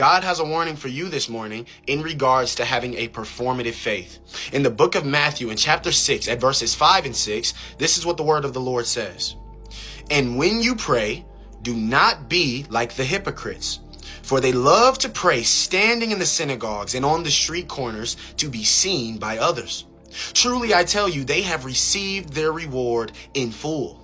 God has a warning for you this morning in regards to having a performative faith. In the book of Matthew, in chapter 6, at verses 5 and 6, this is what the word of the Lord says. And when you pray, do not be like the hypocrites, for they love to pray standing in the synagogues and on the street corners to be seen by others. Truly, I tell you, they have received their reward in full.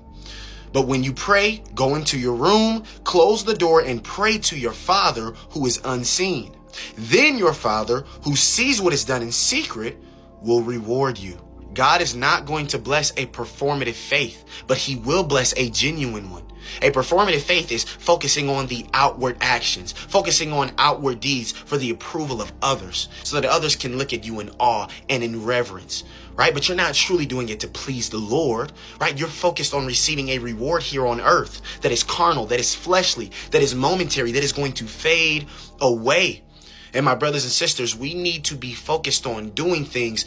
But when you pray, go into your room, close the door, and pray to your Father who is unseen. Then your Father, who sees what is done in secret, will reward you. God is not going to bless a performative faith, but he will bless a genuine one. A performative faith is focusing on the outward actions, focusing on outward deeds for the approval of others, so that others can look at you in awe and in reverence, right? But you're not truly doing it to please the Lord, right? You're focused on receiving a reward here on earth that is carnal, that is fleshly, that is momentary, that is going to fade away. And my brothers and sisters, we need to be focused on doing things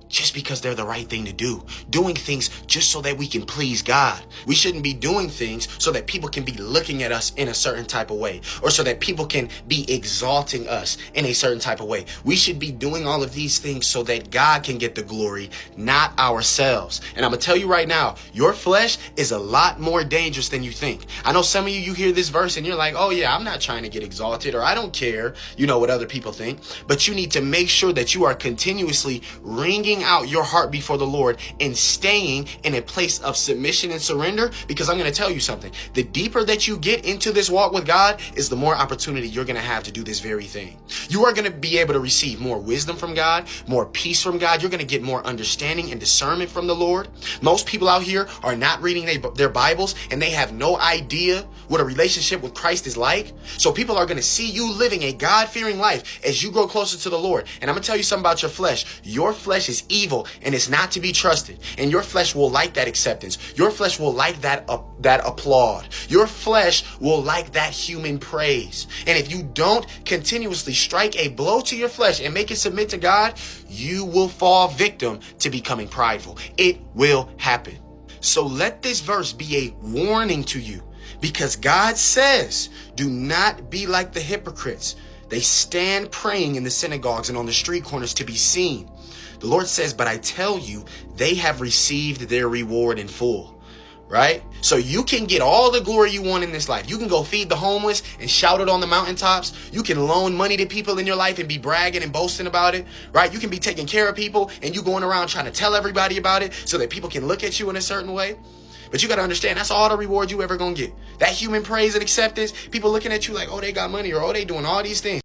just because they're the right thing to do. Doing things just so that we can please God. We shouldn't be doing things so that people can be looking at us in a certain type of way, or so that people can be exalting us in a certain type of way. We should be doing all of these things so that God can get the glory, not ourselves. And I'm gonna tell you right now, your flesh is a lot more dangerous than you think. I know some of you hear this verse and you're like, oh yeah, I'm not trying to get exalted, or I don't care, what other people think. But you need to make sure that you are continuously wringing out your heart before the Lord and staying in a place of submission and surrender, because I'm going to tell you something. The deeper that you get into this walk with God is the more opportunity you're going to have to do this very thing. You are going to be able to receive more wisdom from God, more peace from God. You're going to get more understanding and discernment from the Lord. Most people out here are not reading their Bibles, and they have no idea what a relationship with Christ is like. So people are going to see you living a God-fearing life as you grow closer to the Lord. And I'm going to tell you something about your flesh. Your flesh is evil and it's not to be trusted. And your flesh will like that acceptance. Your flesh will like that applaud. Your flesh will like that human praise. And if you don't continuously strike a blow to your flesh and make it submit to God, you will fall victim to becoming prideful. It will happen. So let this verse be a warning to you, because God says, do not be like the hypocrites. They stand praying in the synagogues and on the street corners to be seen. The Lord says, but I tell you, they have received their reward in full, right? So you can get all the glory you want in this life. You can go feed the homeless and shout it on the mountaintops. You can loan money to people in your life and be bragging and boasting about it, right? You can be taking care of people and you going around trying to tell everybody about it so that people can look at you in a certain way. But you got to understand, that's all the reward you ever going to get. That human praise and acceptance, people looking at you like, oh, they got money, or oh, they doing all these things.